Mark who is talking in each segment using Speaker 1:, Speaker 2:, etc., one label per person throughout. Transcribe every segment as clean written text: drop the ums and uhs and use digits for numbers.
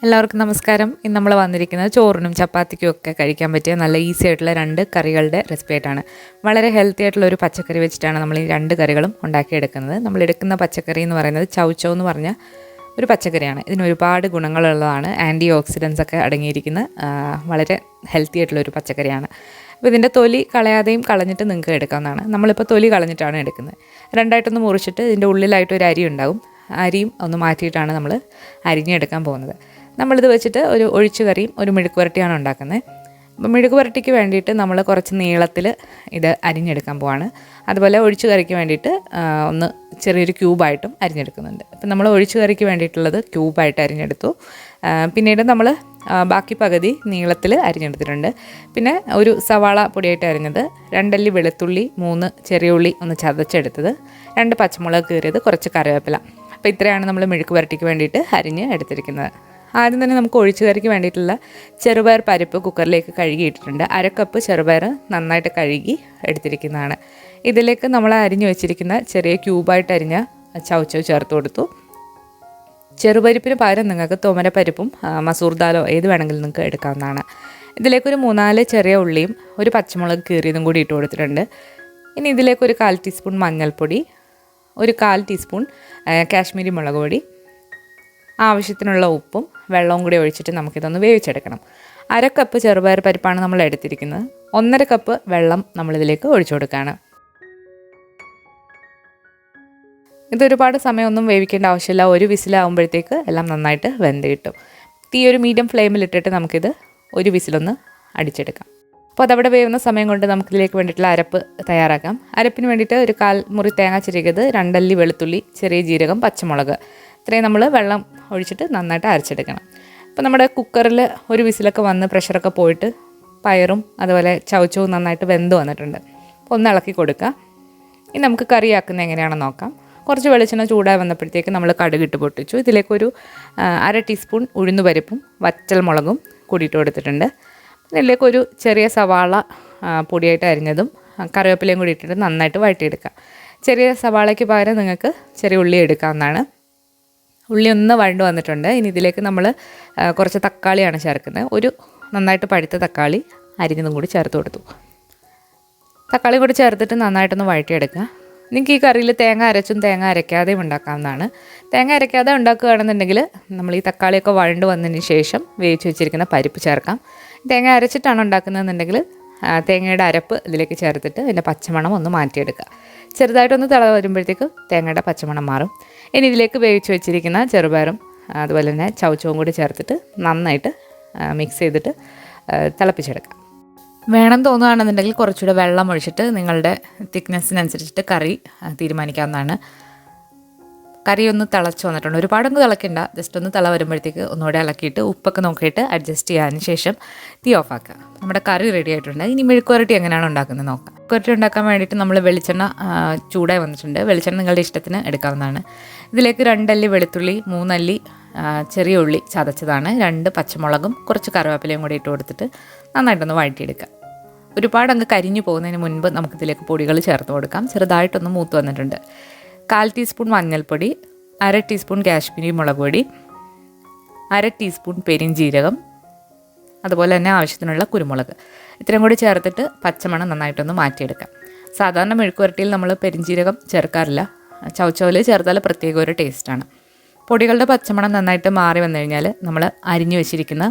Speaker 1: എല്ലാവർക്കും നമസ്കാരം. ഇന്ന് നമ്മൾ വന്നിരിക്കുന്നത് ചോറിനും ചപ്പാത്തിക്കും ഒക്കെ കഴിക്കാൻ പറ്റിയ നല്ല ഈസി ആയിട്ടുള്ള 2 കറികളുടെ റെസിപ്പി ആയിട്ടാണ്. വളരെ ഹെൽത്തി ആയിട്ടുള്ള ഒരു പച്ചക്കറി വെച്ചിട്ടാണ് നമ്മൾ ഈ 2 കറികളും ഉണ്ടാക്കിയെടുക്കുന്നത്. നമ്മൾ എടുക്കുന്ന പച്ചക്കറി എന്ന് പറയുന്നത് ചൗ എന്ന് പറഞ്ഞ ഒരു പച്ചക്കറിയാണ്. ഇതിന് ഒരുപാട് ഗുണങ്ങളുള്ളതാണ്. ആൻറ്റി ഓക്സിഡൻസ് ഒക്കെ അടങ്ങിയിരിക്കുന്ന വളരെ ഹെൽത്തി ആയിട്ടുള്ള ഒരു പച്ചക്കറിയാണ്. അപ്പോൾ ഇതിൻ്റെ തൊലി കളയാതെയും കളഞ്ഞിട്ട് നിങ്ങൾക്ക് എടുക്കാവുന്നതാണ്. നമ്മളിപ്പോൾ തൊലി കളഞ്ഞിട്ടാണ് എടുക്കുന്നത്. രണ്ടായിട്ടൊന്ന് മുറിച്ചിട്ട് ഇതിൻ്റെ ഉള്ളിലായിട്ട് ഒരു അരി ഉണ്ടാകും. അരിയും ഒന്ന് മാറ്റിയിട്ടാണ് നമ്മൾ അരിഞ്ഞെടുക്കാൻ പോകുന്നത്. നമ്മളിത് വെച്ചിട്ട് ഒരു ഒഴിച്ചു കറിയും ഒരു മെഴുക്ക് പുരട്ടിയാണ് ഉണ്ടാക്കുന്നത്. അപ്പോൾ മെഴുക്ക് പുരട്ടിക്ക് വേണ്ടിയിട്ട് നമ്മൾ കുറച്ച് നീളത്തിൽ ഇത് അരിഞ്ഞെടുക്കാൻ പോവാണ്. അതുപോലെ ഒഴിച്ചു കറിക്ക് വേണ്ടിയിട്ട് ഒന്ന് ചെറിയൊരു ക്യൂബായിട്ടും അരിഞ്ഞെടുക്കുന്നുണ്ട്. അപ്പോൾ നമ്മൾ ഒഴിച്ചു കറിക്ക് വേണ്ടിയിട്ടുള്ളത് ക്യൂബായിട്ട് അരിഞ്ഞെടുത്തു. പിന്നീട് നമ്മൾ ബാക്കി പകുതി നീളത്തിൽ അരിഞ്ഞെടുത്തിട്ടുണ്ട്. പിന്നെ ഒരു സവാള പൊടിയായിട്ട് അരിഞ്ഞത്, 2 അല്ലി വെളുത്തുള്ളി, 3 ചെറിയ ഉള്ളി ഒന്ന് ചതച്ചെടുത്തത്, 2 പച്ചമുളക് കീറിയത്, കുറച്ച് കറിവേപ്പില. അപ്പോൾ ഇത്രയാണ് നമ്മൾ മെഴുക്ക് പുരട്ടിക്ക് വേണ്ടിയിട്ട് അരിഞ്ഞ് എടുത്തിരിക്കുന്നത്. ആദ്യം തന്നെ നമുക്ക് ഒഴിച്ചു കറിക്ക് വേണ്ടിയിട്ടുള്ള ചെറുപയർ പരിപ്പ് കുക്കറിലേക്ക് കഴുകിയിട്ടിട്ടുണ്ട്. 1/2 കപ്പ് ചെറുപയർ നന്നായിട്ട് കഴുകി എടുത്തിരിക്കുന്നതാണ്. ഇതിലേക്ക് നമ്മൾ അരിഞ്ഞു വെച്ചിരിക്കുന്ന ചെറിയ ക്യൂബായിട്ട് അരിഞ്ഞ ചൗ ചേർത്ത് കൊടുത്തു. ചെറുപരിപ്പിന് പകരം നിങ്ങൾക്ക് തുമരപ്പരിപ്പും മസൂർ ദാലോ ഏത് വേണമെങ്കിലും നിങ്ങൾക്ക് എടുക്കാവുന്നതാണ്. ഇതിലേക്കൊരു 3-4 ചെറിയ ഉള്ളിയും ഒരു പച്ചമുളക് കീറിയതും കൂടി ഇട്ട് കൊടുത്തിട്ടുണ്ട്. ഇനി ഇതിലേക്കൊരു 1/4 ടീസ്പൂൺ മഞ്ഞൾപ്പൊടി, ഒരു 1/4 ടീസ്പൂൺ കാശ്മീരി മുളക് പൊടി, ആവശ്യത്തിനുള്ള ഉപ്പും വെള്ളവും കൂടി ഒഴിച്ചിട്ട് നമുക്കിതൊന്ന് വേവിച്ചെടുക്കണം. 1/2 കപ്പ് ചെറുപയർ പരിപ്പാണ് നമ്മൾ എടുത്തിരിക്കുന്നത്. 1/2 കപ്പ് വെള്ളം നമ്മളിതിലേക്ക് ഒഴിച്ചു കൊടുക്കുകയാണ്. ഇതൊരുപാട് സമയമൊന്നും വേവിക്കേണ്ട ആവശ്യമില്ല. ഒരു വിസിലാവുമ്പോഴത്തേക്ക് എല്ലാം നന്നായിട്ട് വെന്ത് കിട്ടും. തീ ഒരു മീഡിയം ഫ്ലെയിമിലിട്ടിട്ട് നമുക്കിത് ഒരു വിസിലൊന്ന് അടിച്ചെടുക്കാം. അപ്പോൾ അതവിടെ വേവുന്ന സമയം കൊണ്ട് നമുക്കിതിലേക്ക് വേണ്ടിയിട്ടുള്ള അരപ്പ് തയ്യാറാക്കാം. അരപ്പിന് വേണ്ടിയിട്ട് ഒരു 1/4 മുറി തേങ്ങ ചിരകിയത്, 2 അല്ലി വെളുത്തുള്ളി, ചെറിയ ജീരകം, പച്ചമുളക്, ഇത്രയും നമ്മൾ വെള്ളം ഒഴിച്ചിട്ട് നന്നായിട്ട് അരച്ചെടുക്കണം. അപ്പോൾ നമ്മുടെ കുക്കറിൽ ഒരു വിസിലൊക്കെ വന്ന് പ്രഷറൊക്കെ പോയിട്ട് പയറും അതുപോലെ ചൗ നന്നായിട്ട് വെന്ത് വന്നിട്ടുണ്ട്. അപ്പോൾ ഒന്ന് ഇളക്കി കൊടുക്കുക. ഇനി നമുക്ക് കറിയാക്കുന്നത് എങ്ങനെയാണെന്ന് നോക്കാം. കുറച്ച് വെളിച്ചെണ്ണ ചൂടായി വന്നപ്പോഴത്തേക്ക് നമ്മൾ കടുകിട്ട് പൊട്ടിച്ചു. ഇതിലേക്കൊരു 1/2 ടീസ്പൂൺ ഉഴുന്നുപരിപ്പും വറ്റൽ മുളകും കൂടിയിട്ട് കൊടുത്തിട്ടുണ്ട്. ഇതിലേക്കൊരു ചെറിയ സവാള പൊടിയായിട്ട് അരിഞ്ഞതും കറിവേപ്പിലയും കൂടി ഇട്ടിട്ട് നന്നായിട്ട് വഴറ്റിയെടുക്കുക. ചെറിയ സവാളയ്ക്ക് പകരം നിങ്ങൾക്ക് ചെറിയ ഉള്ളി എടുക്കാവുന്നതാണ്. ഉള്ളി ഒന്ന് വഴണ്ട് വന്നിട്ടുണ്ട്. ഇനി ഇതിലേക്ക് നമ്മൾ കുറച്ച് തക്കാളിയാണ് ചേർക്കുന്നത്. ഒരു നന്നായിട്ട് പഴുത്ത തക്കാളി അരിഞ്ഞതും കൂടി ചേർത്ത് കൊടുത്തു. തക്കാളി കൂടി ചേർത്തിട്ട് നന്നായിട്ടൊന്ന് വഴറ്റിയെടുക്കുക. നിങ്ങൾക്ക് ഈ കറിയിൽ തേങ്ങ അരച്ചും തേങ്ങ അരയ്ക്കാതെയും ഉണ്ടാക്കാവുന്നതാണ്. തേങ്ങ അരയ്ക്കാതെ ഉണ്ടാക്കുകയാണെന്നുണ്ടെങ്കിൽ നമ്മൾ ഈ തക്കാളിയൊക്കെ വഴണ്ട് വന്നതിന് ശേഷം വേവിച്ച് വെച്ചിരിക്കുന്ന പരിപ്പ് ചേർക്കാം. തേങ്ങ അരച്ചിട്ടാണ് ഉണ്ടാക്കുന്നതെന്നുണ്ടെങ്കിൽ തേങ്ങയുടെ അരപ്പ് ഇതിലേക്ക് ചേർത്തിട്ട് അതിൻ്റെ പച്ചമണം ഒന്ന് മാറ്റിയെടുക്കുക. ചെറുതായിട്ടൊന്ന് തിള വരുമ്പോഴത്തേക്ക് തേങ്ങയുടെ പച്ചമണം മാറും. ഇനി ഇതിലേക്ക് വേവിച്ച് വെച്ചിരിക്കുന്ന ചെറുപയറും അതുപോലെ തന്നെ ചൗവും കൂടി ചേർത്തിട്ട് നന്നായിട്ട് മിക്സ് ചെയ്തിട്ട് തിളപ്പിച്ചെടുക്കാം. വേണം തോന്നുകയാണെന്നുണ്ടെങ്കിൽ കുറച്ചുകൂടെ വെള്ളം ഒഴിച്ചിട്ട് നിങ്ങളുടെ തിക്നെസ്സിനനുസരിച്ചിട്ട് കറി തീരുമാനിക്കാവുന്നതാണ്. കറി ഒന്ന് തിളച്ച് വന്നിട്ടുണ്ട്. ഒരുപാടൊന്നും തിളയ്ക്കണ്ട, ജസ്റ്റ് ഒന്ന് തിള വരുമ്പോഴത്തേക്ക് ഒന്നുകൂടെ ഇളക്കിയിട്ട് ഉപ്പൊക്കെ നോക്കിയിട്ട് അഡ്ജസ്റ്റ് ചെയ്യാതിന് ശേഷം തീ ഓഫാക്കുക. നമ്മുടെ കറി റെഡി ആയിട്ടുണ്ട്. ഇനി മെഴുക്ക് പുരട്ടി എങ്ങനെയാണ് ഉണ്ടാക്കുന്നത് നോക്കാം. മെഴുക്ക് പുരട്ടി ഉണ്ടാക്കാൻ വേണ്ടിയിട്ട് നമ്മൾ വെളിച്ചെണ്ണ ചൂടായി വന്നിട്ടുണ്ട്. വെളിച്ചെണ്ണ നിങ്ങളുടെ ഇഷ്ടത്തിന് എടുക്കാവുന്നതാണ്. ഇതിലേക്ക് 2 അല്ലി വെളുത്തുള്ളി, 3 അല്ലി ചെറിയ ഉള്ളി ചതച്ചതാണ്, 2 പച്ചമുളകും കുറച്ച് കറിവേപ്പിലയും കൂടി ഇട്ട് കൊടുത്തിട്ട് നന്നായിട്ടൊന്ന് വഴറ്റിയെടുക്കുക. ഒരുപാട് അങ്ങ് കരിഞ്ഞു പോകുന്നതിന് മുൻപ് നമുക്കിതിലേക്ക് പൊടികൾ ചേർത്ത് കൊടുക്കാം. ചെറുതായിട്ടൊന്ന് മൂത്ത് വന്നിട്ടുണ്ട്. 1/4 ടീസ്പൂൺ മഞ്ഞൾപ്പൊടി, 1/2 ടീസ്പൂൺ കാശ്മീരി മുളക് പൊടി, 1/2 ടീസ്പൂൺ പെരിഞ്ജീരകം, അതുപോലെ തന്നെ ആവശ്യത്തിനുള്ള കുരുമുളക്, ഇത്രയും കൂടി ചേർത്തിട്ട് പച്ചമണം നന്നായിട്ടൊന്ന് മാറ്റിയെടുക്കാം. സാധാരണ മെഴുക്ക് പുരട്ടിയിൽ നമ്മൾ പെരിഞ്ജീരകം ചേർക്കാറില്ല. ചൗയിൽ ചേർത്താൽ പ്രത്യേക ഒരു ടേസ്റ്റാണ്. പൊടികളുടെ പച്ചമണം നന്നായിട്ട് മാറി വന്നു കഴിഞ്ഞാൽ നമ്മൾ അരിഞ്ഞു വെച്ചിരിക്കുന്ന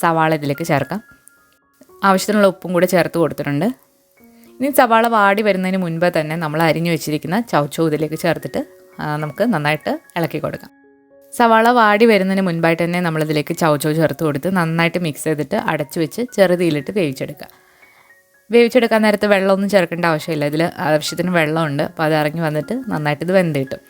Speaker 1: സവാള ഇതിലേക്ക് ചേർക്കാം. ആവശ്യത്തിനുള്ള ഉപ്പും കൂടി ചേർത്ത് കൊടുത്തിട്ടുണ്ട്. ഇനി സവാള വാടി വരുന്നതിന് മുൻപേ തന്നെ നമ്മൾ അരിഞ്ഞു വെച്ചിരിക്കുന്ന ചൗ ഇതിലേക്ക് ചേർത്തിട്ട് നമുക്ക് നന്നായിട്ട് ഇളക്കി കൊടുക്കാം. സവാള വാടി വരുന്നതിന് മുൻപായിട്ട് തന്നെ നമ്മളിതിലേക്ക് ചൗ ചേർത്ത് കൊടുത്ത് നന്നായിട്ട് മിക്സ് ചെയ്തിട്ട് അടച്ചു വെച്ച് ചെറുതീയിലിട്ട് വേവിച്ചെടുക്കുക. വേവിച്ചെടുക്കാൻ നേരത്ത് വെള്ളമൊന്നും ചേർക്കേണ്ട ആവശ്യമില്ല. ഇതിൽ ആവശ്യത്തിന് വെള്ളമുണ്ട്. അപ്പോൾ അത് ഇറങ്ങി വന്നിട്ട് നന്നായിട്ട് ഇത് വെന്ത് കിട്ടും.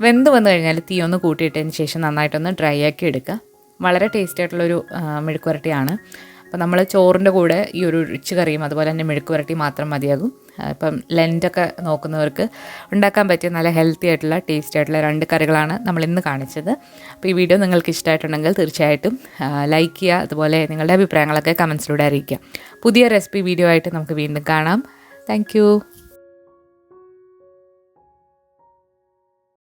Speaker 1: വെന്ത് വന്നു കഴിഞ്ഞാൽ തീ ഒന്ന് കൂട്ടിയിട്ടതിന് ശേഷം നന്നായിട്ടൊന്ന് ഡ്രൈ ആക്കി എടുക്കുക. വളരെ ടേസ്റ്റി ആയിട്ടുള്ളൊരു മെഴുക്ക് പുരട്ടിയാണ്. അപ്പോൾ നമ്മൾ ചോറിൻ്റെ കൂടെ ഈ ഒരു ഒഴിച്ച് കറിയും അതുപോലെ തന്നെ മെഴുക്ക് പുരട്ടി മാത്രം മതിയാകും. ഇപ്പം ലെൻറ്റൊക്കെ നോക്കുന്നവർക്ക് ഉണ്ടാക്കാൻ പറ്റിയ നല്ല ഹെൽത്തി ആയിട്ടുള്ള ടേസ്റ്റി ആയിട്ടുള്ള 2 കറികളാണ് നമ്മളിന്ന് കാണിച്ചത്. അപ്പോൾ ഈ വീഡിയോ നിങ്ങൾക്ക് ഇഷ്ടമായിട്ടുണ്ടെങ്കിൽ തീർച്ചയായിട്ടും ലൈക്ക് ചെയ്യുക. അതുപോലെ നിങ്ങളുടെ അഭിപ്രായങ്ങളൊക്കെ കമൻസിലൂടെ അറിയിക്കുക. പുതിയ റെസിപ്പി വീഡിയോ ആയിട്ട് നമുക്ക് വീണ്ടും കാണാം. താങ്ക്